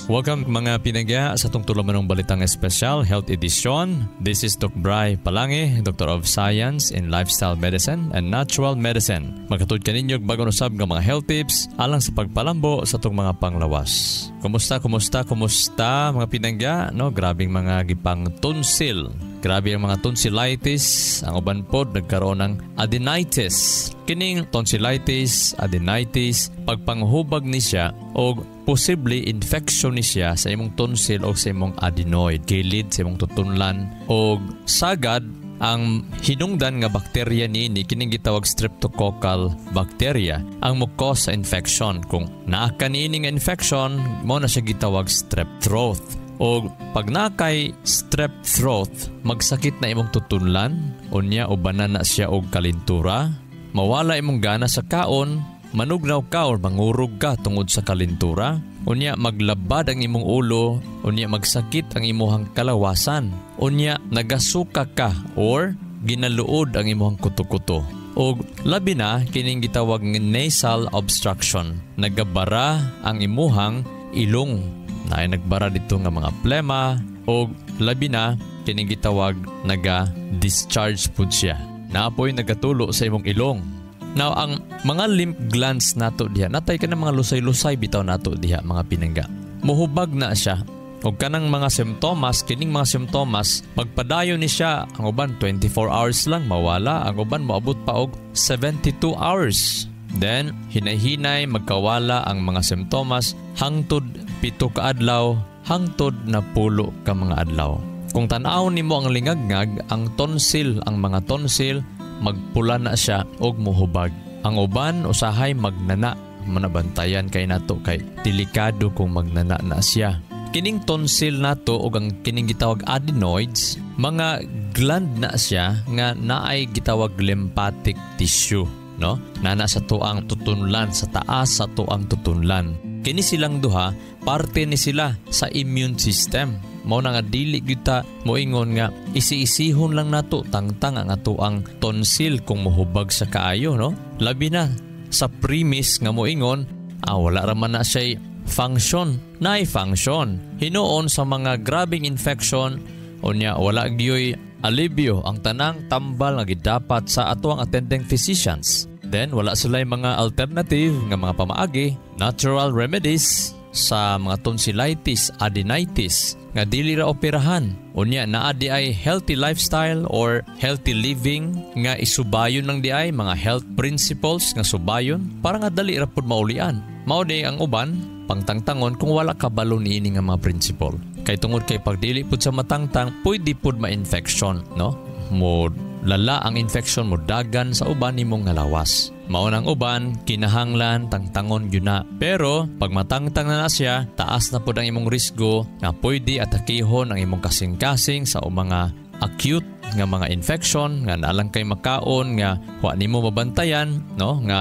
Welcome mga pinagya sa itong tulamanong balitang espesyal, Health Edition. This is Dr. Bry Palangi, Doctor of Science in Lifestyle Medicine and Natural Medicine. Magkatod kaninyo bagong usab ng mga health tips alang sa pagpalambo sa itong mga panglawas. Kumusta mga pinagya? No, grabing mga gipang tonsil. Grabe ang mga tonsillitis. Ang uban pod nagkaroon ng adenitis. Kining tonsillitis, adenitis, pagpanghubag ni siya o posible infection ni siya sa imong tonsil o sa imong adenoid, gilid sa imong tutunlan o sagad ang hinungdan nga bakterya niini kining gitawag streptococcal bacteria ang mo-cause sa infection. Kung naa ka niini nga infection, mo na siya gitawag strep throat. O pag nakay strep throat, magsakit na imong tutunlan, unya ubanan na siya og kalintura, mawala imong gana sa kaon, manugnaw ka o mangurog ka tungod sa kalintura, unya maglabad ang imong ulo, unya magsakit ang imuhang kalawasan, unya nagasuka ka or ginaluod ang imuhang kuto-kuto. O labi na kining gitawag ng nasal obstruction, nagabara ang imuhang ilong, na ay nagbara dito nga mga plema o labi na kining gitawag naga-discharge po siya. Naapoy nagatulo sa imong ilong. Now, ang mga lymph glands nato diha, natay ka ng mga lusay-lusay bitaw nato diha mga pinangga. Muhubag na siya. O kanang mga simptomas, kining mga simptomas, pagpadayon ni siya, ang uban 24 hours lang mawala, ang uban moabot pa og 72 hours. Then, hinay-hinay magkawala ang mga simptomas hangtod 7 ka adlaw, hangtod na 10 ka mga adlaw. Kung tan-aw nimo ang lingagngag, ang tonsil, ang mga tonsil, magpula na siya og muhubag. Ang uban usahay magnana, manabantayan kay nato kay delikado kung magnana na siya. Kining tonsil nato og ang kining gitawag adenoids, mga gland na siya nga naay gitawag lymphatic tissue, no? Nana sa tuang tutunlan, sa taas sa tuang tutunlan. Kini silang duha, parte ni sila sa immune system. Mao na nga dili kita moingon nga isi-isihon lang nato tangtang ang atuang tonsil kung mohubag sa kaayo, no? Labi na sa premise nga moingon, wala ra man na siya function, naay function. Hinuon sa mga grabing infection, unya wala gyoy alibyo ang tanang tambal nga gidapat sa atuang attending physicians. Then, wala sila yung mga alternative nga mga pamaagi, natural remedies sa mga tonsillitis, adenitis, nga dili ra operahan. Unya, naa di ay healthy lifestyle or healthy living nga isubayon lang di ay mga health principles nga subayon para nga dali ra pud maulian. Mao di ang uban, pangtangtangon kung wala kabalo niini nga mga principle. Kay tungod kay pagdili pud sa matangtang, pwede pud ma-infection, no? Mo lala ang infection mo dagan sa uban nimong ngalawas. Maunang uban, kinahanglan, tangtangon yun na. Pero, pag matangtang na siya, taas na po ang imong risgo na pwede atakihon ang imong kasing-kasing sa mga acute nga mga infection, nga naalang kay makaon, nga wa nimo mabantayan, no? Nga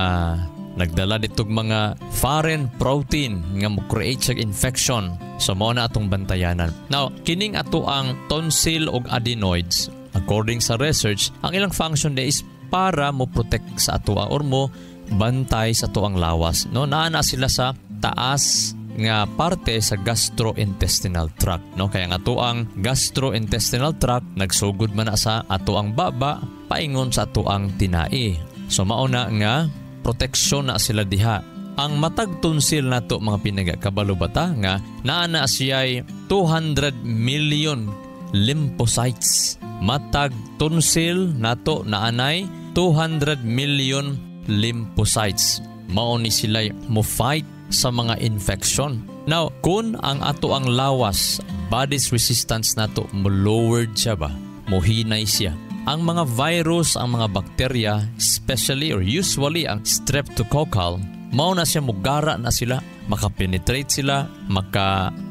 nagdala ditog mga foreign protein nga mo create sa infection. So, mao na atong bantayanan. Now, kining ato ang tonsil o adenoids, according sa research, ang ilang function is para mo protect sa ato or mo bantay sa ato ang lawas. No, naana sila sa taas nga parte sa gastrointestinal tract, no? Kaya nga ato ang gastrointestinal tract nagsugod man na sa ato ang baba paingon sa ato ang tinai. So mauna nga proteksyon na sila diha. Ang matag tonsil nato mga pinaga kabalo bata nga naana siya 200 million lymphocytes. Matag tonsil nato naanay 200 million lymphocytes. Mao ni sila mo fight sa mga infection. Now, kung ang ato ang lawas, body's resistance nato mo lowered siya ba? Mohinay siya. Ang mga virus, ang mga bakterya, especially or usually ang streptococcal, mao na siya mugara na sila, makapenetrate sila,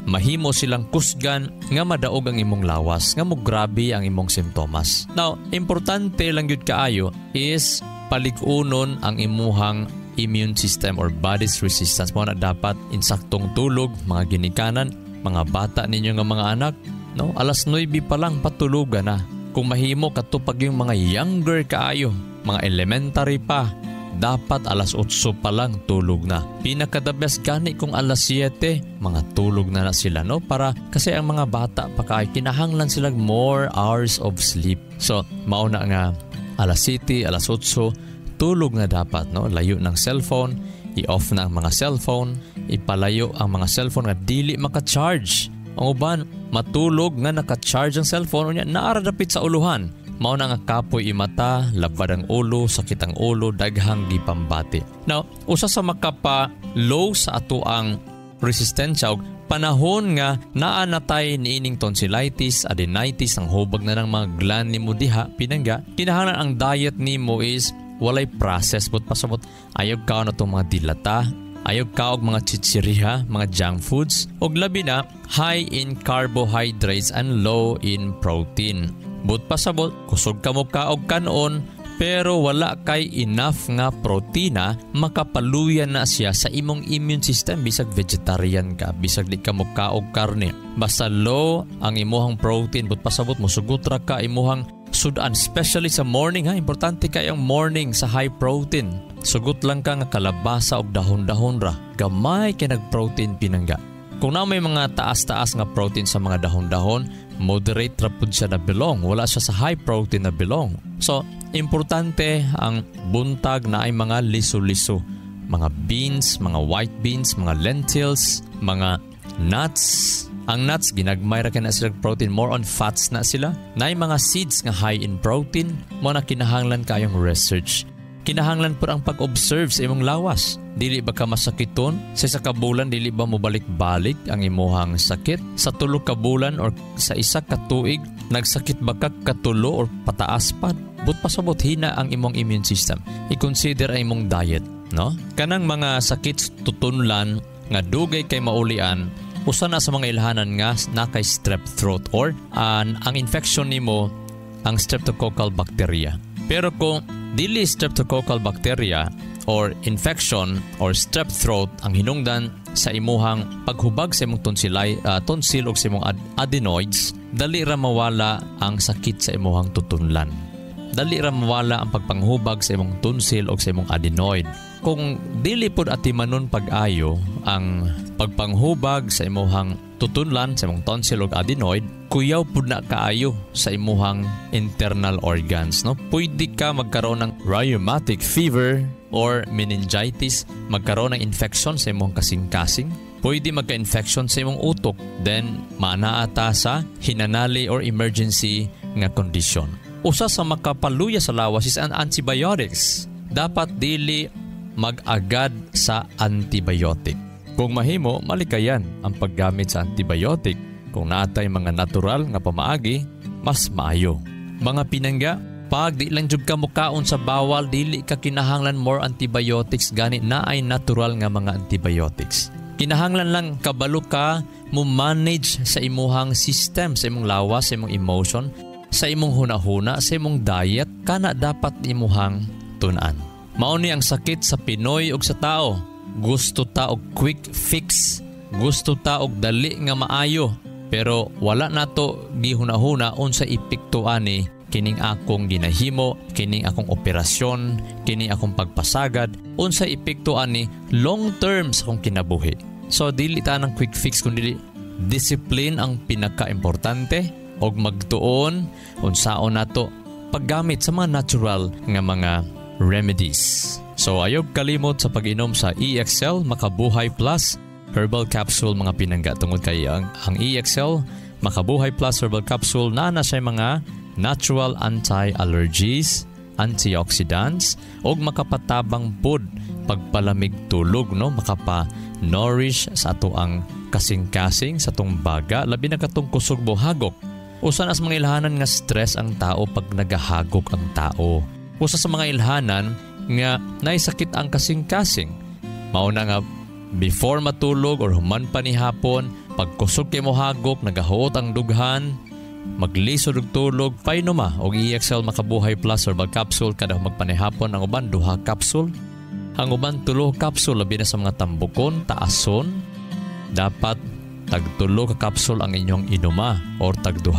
mahimo silang kusgan nga madaog ang imong lawas, nga mugrabe ang imong simptomas. Now, importante lang yun kaayo is palikunon ang imuhang immune system or body's resistance. Mo na dapat insaktong tulog, mga ginikanan, mga bata ninyo nga mga anak, no? Alas 9 pa lang patulugan na. Kung mahimo katupag yung mga younger kaayo, mga elementary pa, dapat alas 8 pa lang tulog na. Pinaka-the best gani kung alas 7, mga tulog na sila, no? Para kasi ang mga bata pa kay kinahanglan sila more hours of sleep. So, mauna nga alas 7, alas 8, tulog na dapat, no? Layo ng cellphone, i-off na ang mga cellphone, ipalayo ang mga cellphone nga dili maka-charge. Ang uban, matulog nga naka-charge ang cellphone, unya naaradapit sa uluhan. Mao na nga kapoy imata, labad ang ulo, sakit ang ulo, daghang gipambati. Now, usa sa makapa-low sa ato ang resistensya og panahon nga naa natay niining tonsillitis, adenitis, ang hubag na ng mga gland nimo diha, pinangga, kinahanglan ang diet nimo is walay process, but pasabot ayaw ka na itong mga dilata, ayaw ka og mga chichiriha, mga junk foods, og labi na high in carbohydrates and low in protein. But pasabot, kusog ka mo ka og kanon, pero wala kay enough nga protina, makapaluyan na siya sa imong immune system. Bisag vegetarian ka, bisag di ka mo ka og karne. Basta low ang imuhang protein, but pasabot mo sugot ra ka imuhang sudan, especially sa morning ha. Importante kay ang morning sa high protein. Sugot lang ka nga kalabasa og dahon-dahon ra. Gamay kay nag-protein pinangga. Kung na may mga taas-taas nga protein sa mga dahon-dahon, moderate ra pud siya na belong. Wala siya sa high protein na belong. So, importante ang buntag na ay mga liso-liso. Mga beans, mga white beans, mga lentils, mga nuts. Ang nuts, ginagmay ra na sila protein. More on fats na sila. Na ay mga seeds nga high in protein. Mo na kinahanglan kayong research. Kinahanglan po ang pag-observe sa imong lawas. Dili ba ka masakiton? Sa isa ka bulan, dili ba mo balik-balik ang imuhang sakit? Sa 3 ka bulan or sa 1 ka tuig, nagsakit ba ka katulo or pataas pa? But pasabot hina ang imong immune system. I-consider ang imong diet, no? Kanang mga sakit tutunlan nga dugay kay maulian, usa na sa mga ilhanan nga na kay strep throat or ang infection nimo ang streptococcal bacteria. Pero kung dili streptococcal bacteria or infection or strep throat ang hinungdan sa imuhang paghubag sa imong tonsil o sa imong adenoids, dali ra mawala ang sakit sa imuhang tutunlan. Dali ra mawala ang pagpanghubag sa imong tonsil o sa imong adenoid. Kung dili pod atimanon pag-ayo ang pagpanghubag sa imuhang tutunlan, sa imong tonsil o adenoid, kuyaw pud na kaayo sa imuhang internal organs, no? Pwede ka magkaroon ng rheumatic fever or meningitis, magkaroon ng infection sa imong kasing-kasing, pwede magka-infection sa imong utok, then manaata sa hinanali or emergency nga condition. Usa sa makapaluya sa lawas is ang antibiotics. Dapat dili mag-agad sa antibiotic. Kung mahimo, malikayan ang paggamit sa antibiotic. Kung natay mga natural nga pamaagi, mas maayo. Mga pinangga, pag di lang jud ka mukaon sa bawal, dili ka kinahanglan more antibiotics, gani na ay natural nga mga antibiotics. Kinahanglan lang kabalo ka mo manage sa imuhang system, sa imong lawas, sa imong emotion, sa imong hunahuna, sa imong diet, kana dapat imuhang tun-an. Mao ni ang sakit sa Pinoy ug sa tao. Gusto ta og quick fix, gusto ta og dali nga maayo, pero wala nato gihunahuna unsa epekto ani kining akong ginahimo, kining akong operasyon, kining akong pagpasagad, unsa epekto ani long term sa akong kinabuhi. So dili ta nang quick fix kundi discipline ang pinaka-importante og magtuon unsaon nato paggamit sa mga natural nga mga remedies. So ayog kalimot sa pag-inom sa EXL Makabuhay Plus Herbal Capsule mga pinangga tungod kay ang EXL Makabuhay Plus Herbal Capsule na siya mga natural anti-allergies, antioxidants og makapatabang pod pagpalamig tulog, no? Makapa-nourish sa ato ang kasing-kasing sa tong baga labi na katong kusog buhagok. Usa na sa mga ilhanan nga stress ang tao pag nagahagok ang tao. Usa sa mga ilhanan nga naisakit ang kasing-kasing. Mauna nga before matulog or human pa ni hapon, pagkusog kay mo hagok, nagahuot ang dughan, maglisod og tulog, painuma og EXL Makabuhay Plus Herbal Capsule kada magpanihapon. Ang uban 2 capsule, ang uban 3 capsule labi na sa mga tambukon, taason. Dapat tag-3 ka capsule ang inyong inuma or tag-2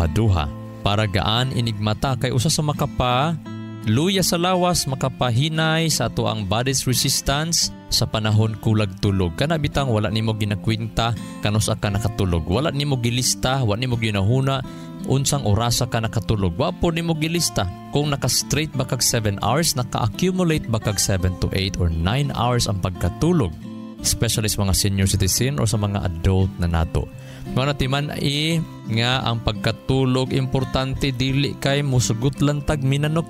para gaan inigmata kay usa sa makapa luya sa lawas makapahinay sa ato ang body's resistance sa panahon kulag tulog. Kana bitang wala nimo ginakwinta kanus ka nakatulog. Wala nimo gilista, wala nimo ginahuna unsang orasa ka nakatulog. Wa po nimo gilista. Kung naka-straight ba kag 7 hours, naka-accumulate ba kag 7 to 8 or 9 hours ang pagkatulog. Especially sa mga senior citizen or sa mga adult na nato. Mga natiman nga ang pagkatulog importante dili kay musugot lang tag minanok.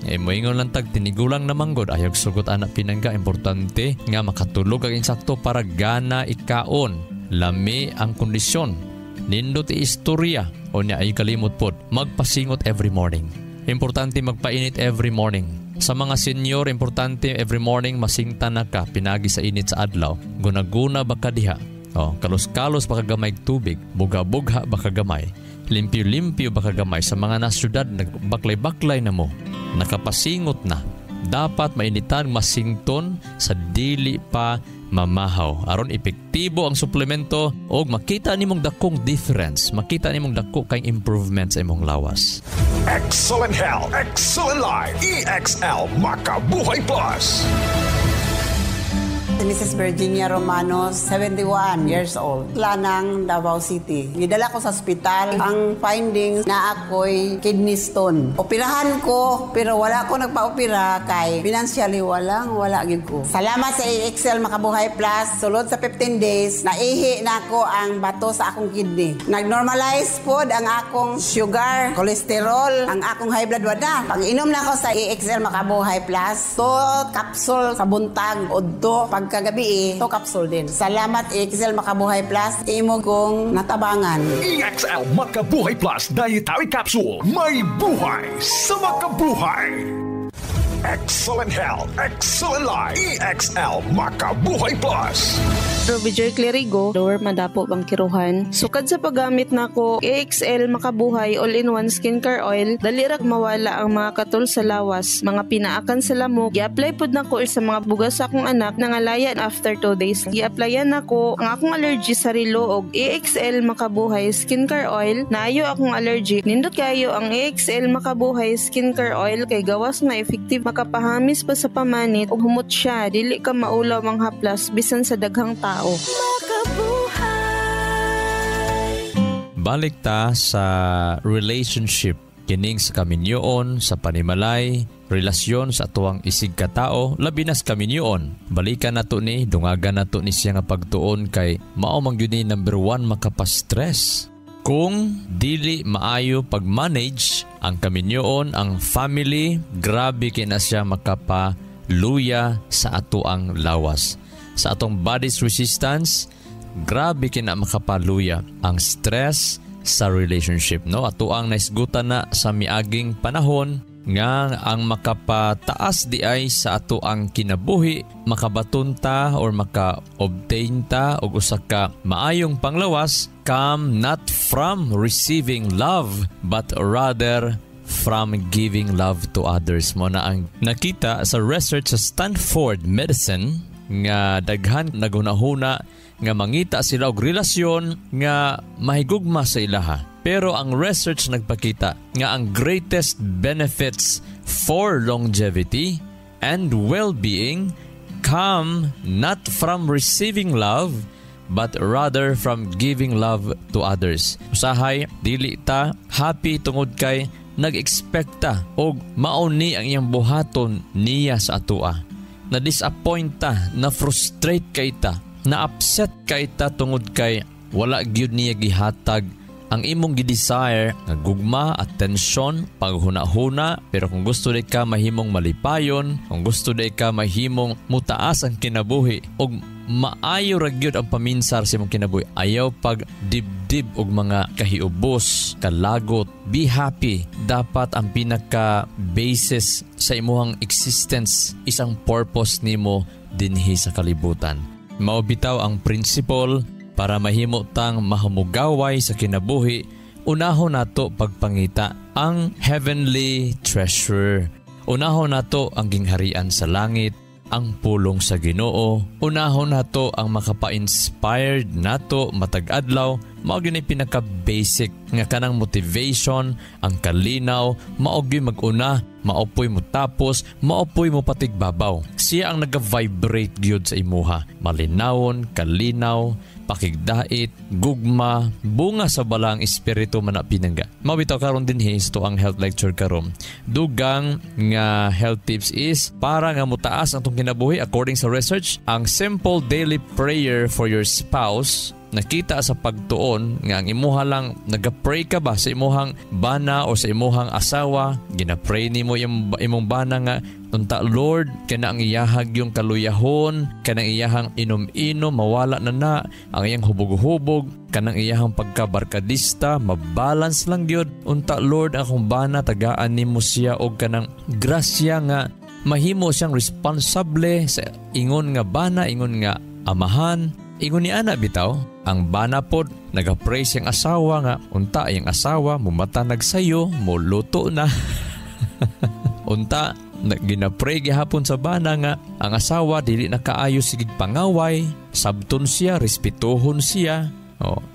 Moingon lang tag tinigulang na manggod ayog sugot anak pinangga. Importante nga makatulog ang insakto para gana ikaon. Lami ang kondisyon. Nindot istorya o niya ay kalimot pod. Magpasingot every morning. Importante magpainit every morning. Sa mga senior, importante every morning masingta na ka, pinagi sa init sa adlaw. Guna-guna baka diha. Kalos-kalos baka gamay tubig. Buga-bugha baka gamay. Limpyo-limpyo baka gamay. Sa mga nasyudad, nagbaklay-baklay na mo. Nakapasingot na. Dapat mainitan masington sa dili pa mamahaw. Aron epektibo ang suplemento o makita nimong dakong difference. Makita nimong dako kay improvement sa imong lawas. Excellent health, excellent life. EXL Makabuhay Plus. Mrs. Virginia Romano, 71 years old. Lanang, Davao City. Gidala ko sa ospital. Ang findings na ako'y kidney stone. Operahan ko, pero wala ko nagpa-opera kay financially wala gid ko. Salamat sa EXL Makabuhay Plus. Sulod sa 15 days, naihi na ako ang bato sa akong kidney. Nag-normalize pod ang akong sugar, cholesterol, ang akong high blood wada. Pag-inom na ako sa EXL Makabuhay Plus, to capsule sa buntag, odto, pagkagabi to capsule din. Salamat EXL Makabuhay Plus, imo kong natabangan. EXL Makabuhay Plus Dietary Capsule. May buhay sa makabuhay. Excellent health, excellent life. EXL Makabuhay Plus. Robijoy Clerigo, Lower Madapo, Bangkiruhan. Sukad sa paggamit nako EXL Makabuhay All-in-One Skincare Oil, dali ra mawala ang mga katul sa lawas, mga pinaakan sa lamok. I-apply pod nako sa mga bugas sa akong anak nangalayan after 2 days. I-applyan nako ang akong allergy sa rilo og EXL Makabuhay Skincare Oil. Naayo akong allergy. Nindot kayo ang EXL Makabuhay Skincare Oil kay gawas na effective makapahamis pa sa pamanit ug humot siya dili ka maulaw ang haplas bisan sa daghang tao. Balik ta sa relationship kining sa kaminyoon, sa panimalay, relasyon sa atuang isig katao, labi na sa kaminyoon. Balikan nato ni, dungagan nato ni siya nga pagtuon kay mao man gyud ni number 1 makapastress. Kung dili maayo pag-manage ang kaminyoon, ang family, grabe kina siya makapaluya sa atuang lawas. Sa atong body's resistance, grabe kina makapaluya ang stress sa relationship. No? Ato ang naisgutan na sa miaging panahon nga ang makapataas di ay sa ato ang kinabuhi, makabatunta or maka-obtain ta og usa ka maayong panglawas come not from receiving love but rather from giving love to others. Mo na ang nakita sa research sa Stanford Medicine nga daghan nagunahuna nga mangita sila og relasyon nga mahigugma sa ilaha. Pero ang research nagpakita nga ang greatest benefits for longevity and well-being come not from receiving love but rather from giving love to others. Usahay, dili ta happy tungod kay nag-expecta og mauni ang iyang buhaton niya sa atua. Na-disappoint ta, na-frustrate kay ta, na-upset kay ta tungod kay wala gyud niya gihatag ang imong gi-desire nga gugma, atensyon, paghuna-huna. Pero kung gusto di ka mahimong malipayon, kung gusto di ka mahimong mutaas ang kinabuhi og maayo ra gyud ang paminsar sa imong kinabuhi, ayaw pag dibdib og mga kahiubos, kalagot, be happy. Dapat ang pinaka basis sa imong existence isang purpose nimo dinhi sa kalibutan. Mao bitaw ang principle para mahimo tang mahamugaway sa kinabuhi. Unahon nato pagpangita ang heavenly treasure. Unahon nato ang gingharian sa langit, ang pulong sa Ginoo. Unahon nato ang makapa-inspired nato matag-adlaw mao gyud ay pinaka-basic nga kanang motivation, ang kalinaw, mao gyud mag-una, maopoy mo tapos, maopoy mo patigbabaw. Siya ang naga-vibrate gyud sa imuha. Malinawon, kalinaw, pakigdait, gugma, bunga sa balang espiritu man na pinangga. Mabitaw karon din ito ang health lecture karon. Dugang nga health tips is para nga mutaas ang tong kinabuhi according sa research, ang simple daily prayer for your spouse. Nakita sa pagtuon nga ang imuha lang nagapray ka ba sa imuhang bana o sa imuhang asawa, ginapray nimo imong bana nga unta Lord kana ang iyahag yung kaluyahon, kanang iyahang inom-inom mawala na ang iyang hubog-hubog, kanang iyahang pagkabarkadista mabalance lang gyud. Unta Lord akong bana tagaan nimo siya og kanang grasya nga mahimo siyang responsable sa ingon nga bana, ingon nga amahan. Ingon ni ana bitaw, ang bana pod nagapray siyang asawa nga unta yung asawa mumata nagsayo, muluto na. Unta ginapray gihapon sa bana nga ang asawa dili na kaayo sigig pangaway, sabton siya, respetuhon siya.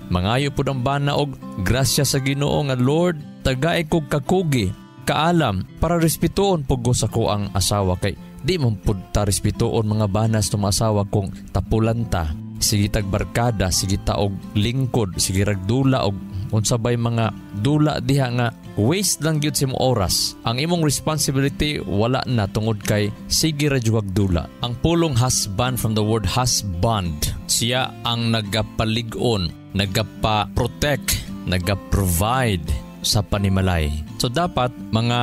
Mangayo pod ang bana og grasya sa Ginoo nga Lord, tagay kog kakugi, kaalam para respetuon pud ko sa ko ang asawa kay di man pud ta respetuon mga banas tong asawa kung tapulanta. Sige tagbarkada, sige taog lingkod, sige ragdula og unsabay mga dula diha nga waste lang gyud sa imong oras. Ang imong responsibility wala na tungod kay sige ra jud dula. Ang pulong husband from the word husband, siya ang nagapalig-on, nagapa-protect, nagaprovide sa panimalay. So dapat mga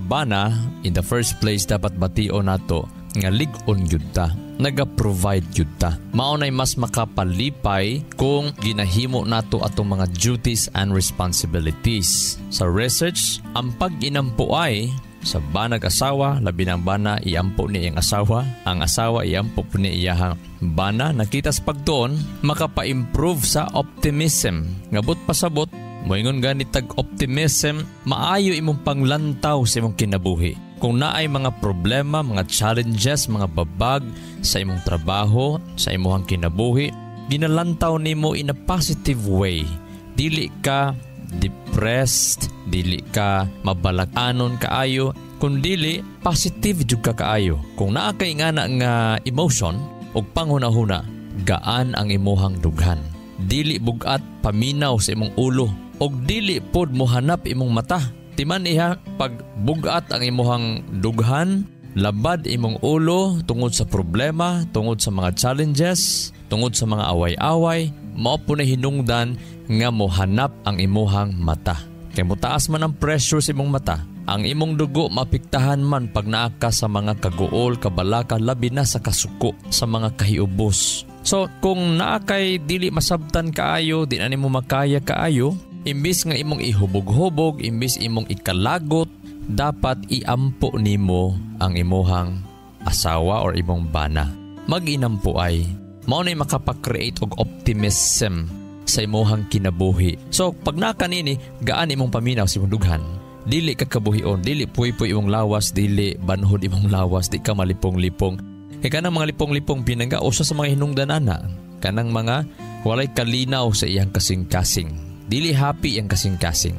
bana in the first place dapat bation nato nga lig-on gyud ta, naga-provide gyud ta. Maunay mas makapalipay kung ginahimo nato atong mga duties and responsibilities. Sa research, ang pag-inampo ay sa banag asawa, labi ng bana iampo ni iyang asawa, ang asawa iampo po ni iyahang bana. Nakita sa pagtuon, makapa-improve sa optimism. Ngabot pasabot, moingon ganit tag optimism, maayo imong panglantaw sa imong kinabuhi. Kung naay mga problema, mga challenges, mga babag sa imong trabaho, sa imong kinabuhi, ginalantaw nimo in a positive way. Dili ka depressed, dili ka mabalakanon kaayo, kundili positive jud ka kaayo. Kung naa kay ngana nga emotion og panghunahuna, gaan ang imuhang dughan. Dili bugat paminaw sa imong ulo og dili pod mohanap imong mata. Timan iha pag bugat ang imuhang dughan, labad imong ulo tungod sa problema, tungod sa mga challenges, tungod sa mga away-away, mao po na hinungdan nga mohanap ang imuhang mata. Kay mutaas man ang pressure sa imong mata, ang imong dugo mapiktahan man pag naa ka sa mga kaguol, kabalaka, labi na sa kasuko, sa mga kahiubos. So kung naa kay dili masabtan kaayo, di na nimo makaya kaayo, imbis nga imong ihubog-hubog, imbis imong ikalagot, dapat iampo nimo ang imuhang asawa or imong bana. Mag-inampo ay mao nay makapag-create og optimism sa imuhang kinabuhi. So pag nakanini, gaan imong paminaw sa imong dughan. Dili ka kabuhion, dili puy-puy imong lawas, dili banhod imong lawas, di ka malipong-lipong. Kaya kanang mga lipong-lipong pinangga usa sa mga hinungdan ana, kanang mga walay kalinaw sa iyang kasing-kasing. Dili happy ang kasing-kasing.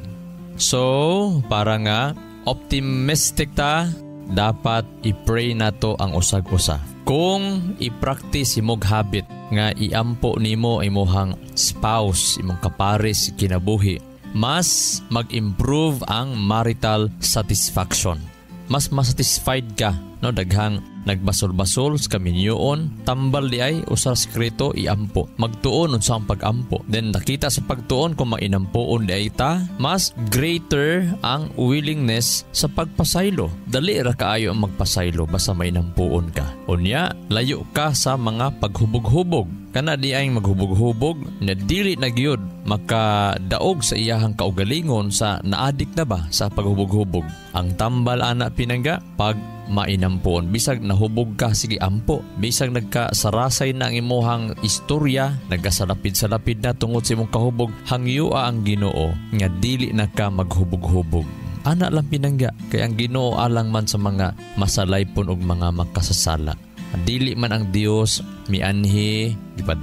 So, para nga optimistic ta, dapat i-pray nato ang usag-usa. Kung i-practice imong habit nga iampo nimo imong spouse, imong kapares kinabuhi, mas mag-improve ang marital satisfaction. Mas satisfied ka, no? Daghang nagbasol-basol sa kaminyoon, tambal di ay usar skrito iampo. Magtuon unsa ang pag-ampo. Then nakita sa pagtuon kung mainampoon di ay ta, mas greater ang willingness sa pagpasaylo. Dali ra kaayo ang magpasaylo basta mainampoon ka. Unya, layo ka sa mga paghubog-hubog. Kana di ay maghubog-hubog na dili na gyud makadaog sa iyahang kaugalingon sa naadik na ba sa paghubog-hubog. Ang tambal ana pinangga pag mainampoon. Bisag nahubog ka, sige ampo. Bisag nagkasarasay na ang imuhang istorya, nagkasalapid-salapid na tungod sa imong kahubog, hangyua ang Ginoo nga dili na ka maghubog-hubog. Ana lang pinangga, kay ang Ginoo alang man sa mga masalaypon og mga makasasala. Dili man ang Dios mianhi,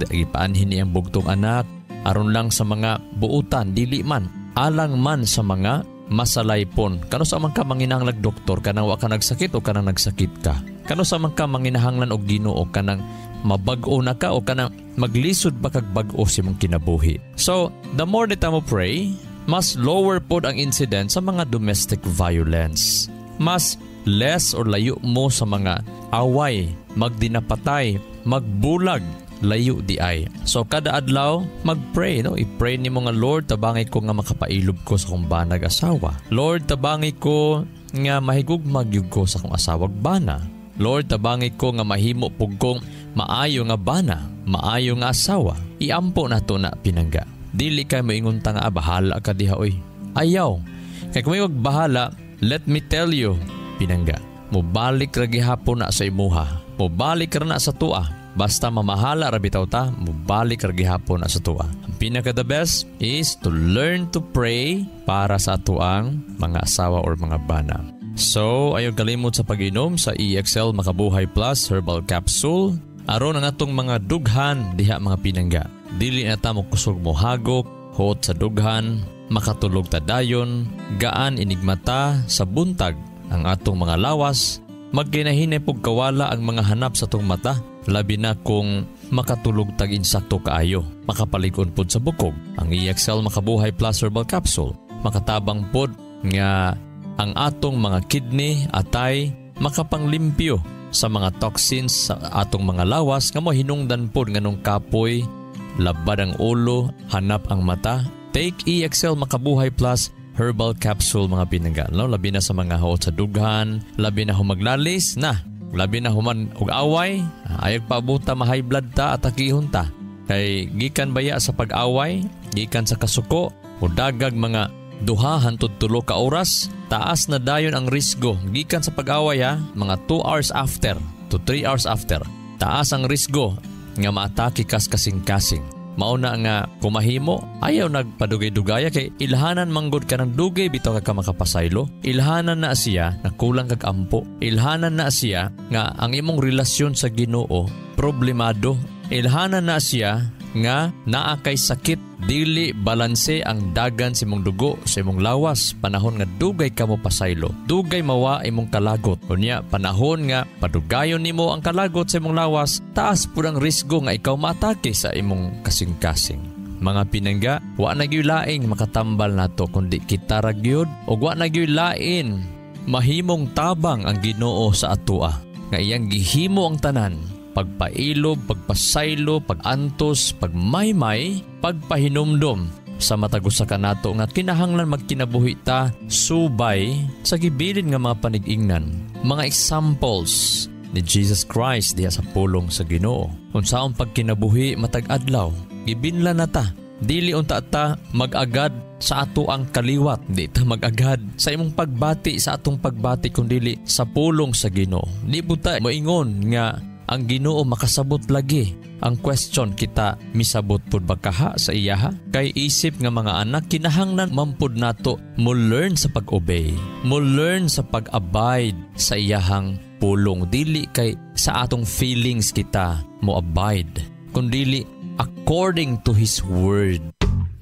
gipaanhi niyang bugtong anak, aron lang sa mga buutan, dili man, alang man sa mga masalaypon. Kano sa man ka manginahanglan doktor, kanang wa ka nagsakit o kanang nagsakit ka. Kano sa man ka manginahanglan og Ginoo, kanang mabag-o na ka o kanang maglisod ba kag bag-o si mong kinabuhi. So, the more that mo pray, mas lower pod ang incident sa mga domestic violence. Mas less or layo mo sa mga away, magdinapatay, magbulag, layo di ay. So kada adlaw mag-pray, no? I-pray nimo nga, Lord, tabangay ko nga makapailob ko sa akong banag asawa. Lord, tabangay ko nga mahigugmag yug ko sa akong asawag bana. Lord, tabangay ko nga mahimo pug kong maayo nga bana, maayo nga asawa. Iampo na to na pinangga. Dili kay moingon ta nga bahala ka diha oy. Ayaw. Kay kung may bahala, let me tell you, pinangga. Mubalik ra gihapon na sa imuha. Mubalik ra na sa tua. Basta mamahala ra bitaw ta, mubalik ra gihapon na sa tua. Ang pinaka the best is to learn to pray para sa atuang mga asawa or mga bana. So, ayaw kalimot sa pag-inom sa EXL Makabuhay Plus Herbal Capsule. Aron ang atong mga dughan diha mga pinangga. Dili na ta mo kusog mo hagok, hot sa dughan, makatulog ta dayon, gaan inigmata sa buntag ang atong mga lawas, magkinahinay pug kawala ang mga hanap sa atong mata, labi na kung makatulog tag insakto kaayo, makapalig-on pod sa bukog. Ang EXL Makabuhay Plus Herbal Capsule, makatabang pod nga ang atong mga kidney, atay, makapanglimpyo sa mga toxins sa atong mga lawas nga mo hinungdan pod nganong kapoy, labad ang ulo, hanap ang mata. Take EXL Makabuhay Plus Herbal Capsule mga pinangga. No? Labi na sa mga hot sa dughan, labi na humaglalis na, labi na human og away, ayag pabuta ma-high blood ta at akihon ta. Kay gikan baya sa pag-away, gikan sa kasuko, o dagag mga duha hantod 3 ka oras, taas na dayon ang risgo. Gikan sa pag-away mga 2 hours after to 3 hours after, taas ang risgo nga maatake kas kasing-kasing. Mauna nga kumahimo, ayaw nagpadugay-dugaya kay ilhanan manggod ka ng dugay bitaw ka makapasaylo. Ilhanan na siya na kulang kag ampo. Ilhanan na siya nga ang imong relasyon sa Ginoo problemado. Ilhanan na siya nga naa kay sakit, dili balanse ang dagan sa imong dugo sa imong lawas panahon nga dugay ka mo pasaylo, dugay mawa imong kalagot. Unya panahon nga padugayon nimo ang kalagot sa imong lawas, taas pud ang risgo nga ikaw maatake sa imong kasing-kasing. Mga pinangga, wa na gyud laing makatambal nato kundi kita ra gyud, ug wa na gyud lain mahimong tabang ang Ginoo sa atoa nga iyang gihimo ang tanan. Pagpailob, pagpasaylo, pagantos, pagmaymay, pagpahinumdom sa matagusa kanato nga kinahanglan magkinabuhi ta subay sa gibilin nga mga panigingnan. Mga examples ni Jesus Christ diha sa pulong sa Ginoo. Unsaon pagkinabuhi matag adlaw, gibinlan na ta. Dili unta ta mag-agad sa ato ang kaliwat, di ta mag-agad sa imong pagbati sa atong pagbati kundi sa pulong sa Ginoo. Di buta moingon nga ang Ginoo makasabot lagi. Ang question kita, misabot pud ba kaha sa iyaha? Kay isip nga mga anak, kinahanglan mampud nato mo learn sa pag-obey, mo learn sa pag-abide sa iyahang pulong. Dili kay sa atong feelings kita mo abide, kundi according to His Word.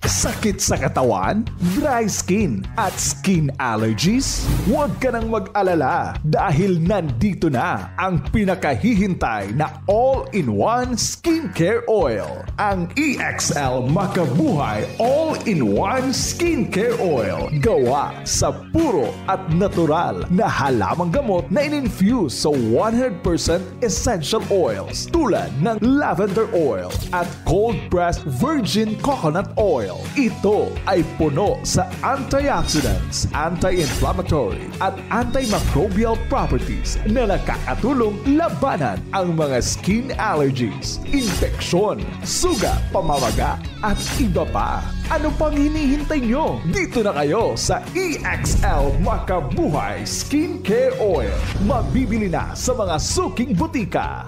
Sakit sa katawan, dry skin at skin allergies? Huwag ka nang mag-alala dahil nandito na ang pinakahihintay na all-in-one skincare oil. Ang EXL Makabuhay All-in-One Skincare Oil. Gawa sa puro at natural na halamang gamot na in-infuse sa 100% essential oils tulad ng lavender oil at cold-pressed virgin coconut oil. Ito ay puno sa antioxidants, anti-inflammatory at antimicrobial properties na nakakatulong labanan ang mga skin allergies, infeksyon, suga, pamamaga at iba pa. Ano pang hinihintay nyo? Dito na kayo sa EXL Makabuhay Skincare Oil. Mabibili na sa mga suking butika.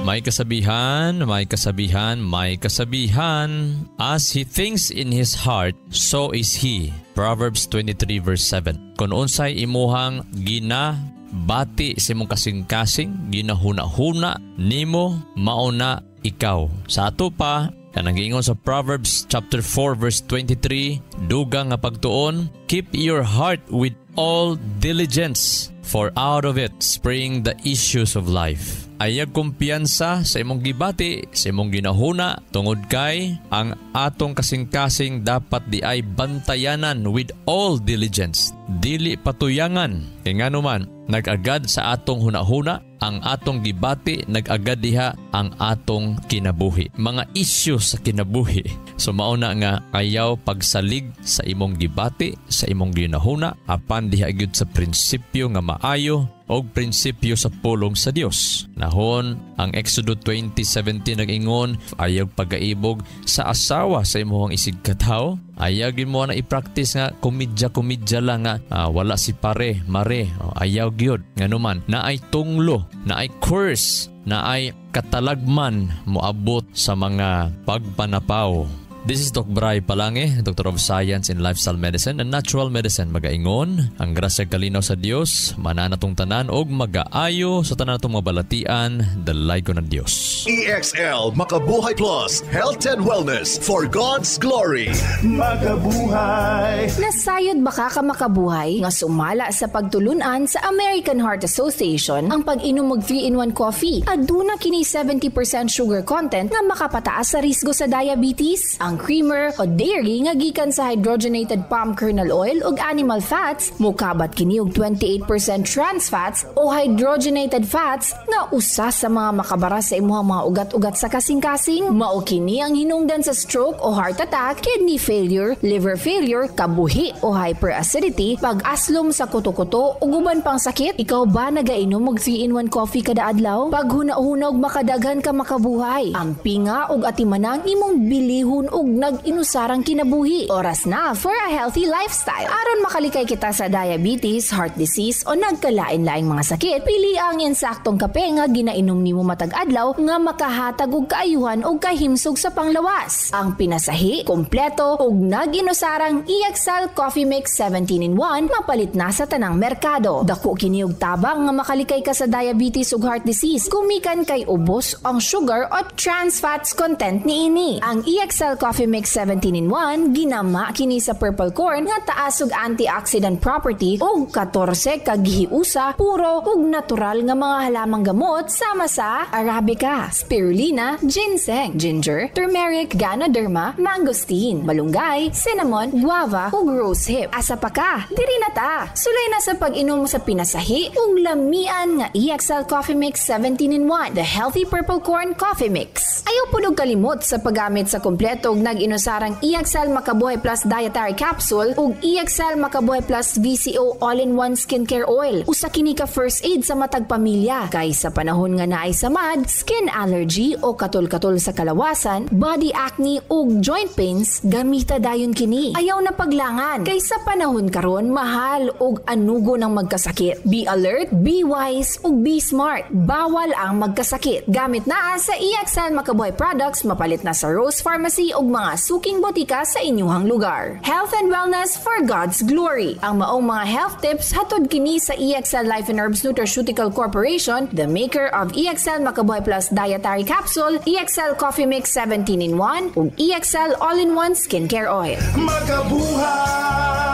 May kasabihan, may kasabihan, may kasabihan. As he thinks in his heart, so is he. Proverbs 23 verse 7. Kung unsay imuhang ginabati sa imong kasing-kasing, ginahuna-huna nimo, mauna ikaw. Sa ato pa, na nag-iingon sa Proverbs chapter 4 verse 23, dugang nga pagtuon, keep your heart with all diligence, for out of it spring the issues of life. Ayag kumpiyansa sa imong gibati, sa imong ginahuna, tungod kay ang atong kasing-kasing dapat di ay bantayanan with all diligence. Dili patuyangan. Kaya nga naman, nag-agad sa atong hunahuna, ang atong gibati, nag-agad diha ang atong kinabuhi. Mga issues sa kinabuhi. So mauna nga, ayaw pagsalig sa imong gibati, sa imong ginahuna, apan diha gyud sa prinsipyo nga maayo, o prinsipyo sa pulong sa Dios. Nahon, ang Exodus 20:17 nag-ingon, ayaw pagaibog sa asawa sa imong isig katawo. Ayaw gyud mo na i-practice nga kumidya lang nga wala si pare, mare. Ayaw gyud. Nganuman, naay tunglo, naay curse, naay katalagman moabot sa mga pagpanapaw. This is Dr. Bry Palange, Doctor of Science in Lifestyle Medicine and Natural Medicine. Magaingon, ang grasya kalinaw sa Dios, mananatong tanan og magaayo sa tanan natong mabalatian, dalay ko ng Dios. EXL Makabuhay Plus, Health and Wellness for God's Glory. Makabuhay! Nasayod ba ka makabuhay nga sumala sa pagtulunan sa American Heart Association ang pag-inom og 3-in-1 coffee? Aduna kini 70% sugar content nga makapataas sa risgo sa diabetes. Ang creamer o dairy nga gikan sa hydrogenated palm kernel oil ug animal fats, mukabat kini og 28% trans fats o hydrogenated fats nga usa sa mga makabara sa imong mga ugat-ugat sa kasing-kasing. Mao kini ang hinungdan sa stroke o heart attack, kidney failure, liver failure, kabuhi o hyperacidity, pag-aslom sa kuto-kuto ug uban pang sakit. Ikaw ba nagainom og 3-in-1 coffee kada adlaw? Pag huna-huna og makadaghan ka makabuhay, ang pinga ug atimanang imong bilihon ug nag-inusarang kinabuhi. Oras na for a healthy lifestyle. Aron makalikay kita sa diabetes, heart disease o nagkalain-laing mga sakit, pili ang insaktong kape nga ginainom nimo matag adlaw nga makahatag og kaayuhan og kahimsog sa panglawas. Ang pinasahi, kompleto ug nag-inusarang EXL Coffee Mix 17-in-1 mapalit na sa tanang merkado. Dako kini og tabang nga makalikay ka sa diabetes ug heart disease. Gumikan kay ubos ang sugar o trans fats content niini. Ang EXL Coffee Mix 17-in-1 ginama kini sa purple corn nga taas og antioxidant property ug 14 ka gihiusa puro ug natural nga mga halamang gamot sama sa arabica, spirulina, ginseng, ginger, turmeric, ganoderma, mangosteen, malunggay, cinnamon, guava ug rosehip. Asa pa ka? Diri na ta. Sulay na sa pag-inom sa pinasahi ug lamian nga EXL Coffee Mix 17-in-1, the healthy purple corn coffee mix. Ayaw pud og kalimot sa paggamit sa kompleto ug nag-inusarang EXL Makabuhay Plus Dietary Capsule ug EXL Makabuhay Plus VCO All-in-One Skincare Oil. Usa kini ka first aid sa matag pamilya kay sa panahon nga naay samad, skin allergy o katol-katol sa kalawasan, body acne ug joint pains, gamita dayon kini. Ayaw na paglangan kay sa panahon karon mahal ug anugo ng magkasakit. Be alert, be wise ug be smart. Bawal ang magkasakit. Gamit na sa EXL Makabuhay products, mapalit na sa Rose Pharmacy ug mga suking botika sa inyuhang lugar. Health and wellness for God's glory. Ang maong mga health tips hatod kini sa EXL Life and Herbs Nutraceutical Corporation, the maker of EXL Makabuhay Plus Dietary Capsule, EXL Coffee Mix 17-in-1 ug EXL All-in-One Skincare Oil. Makabuhay!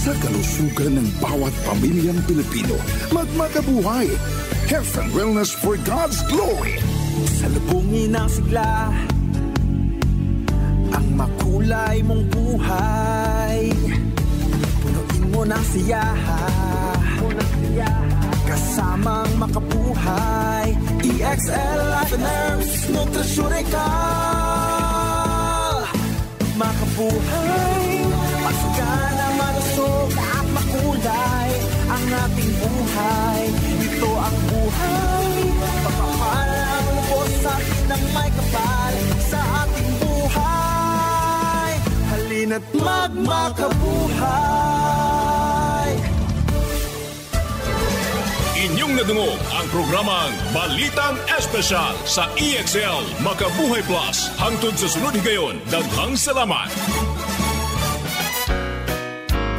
Sa kalusugan ng bawat pamilyang Pilipino, magmakabuhay. Health and wellness for God's glory. Salubungin ang sigla, ang makulay mong buhay. Punuin mo ng siyaha, kasamang makabuhay. EXL Life and Herbs Nutraceutical. Makabuhay, pasigana, malusog at makulay ang ating buhay. Ito ang buhay, pagmamahal ang lubos sa atin ng may kapal sa ating buhay. Halina't magmakabuhay. Inyong nadungog ang programang Balitang Espesyal sa EXL Makabuhay Plus. Hangtod sa sunod higayon, daghang salamat.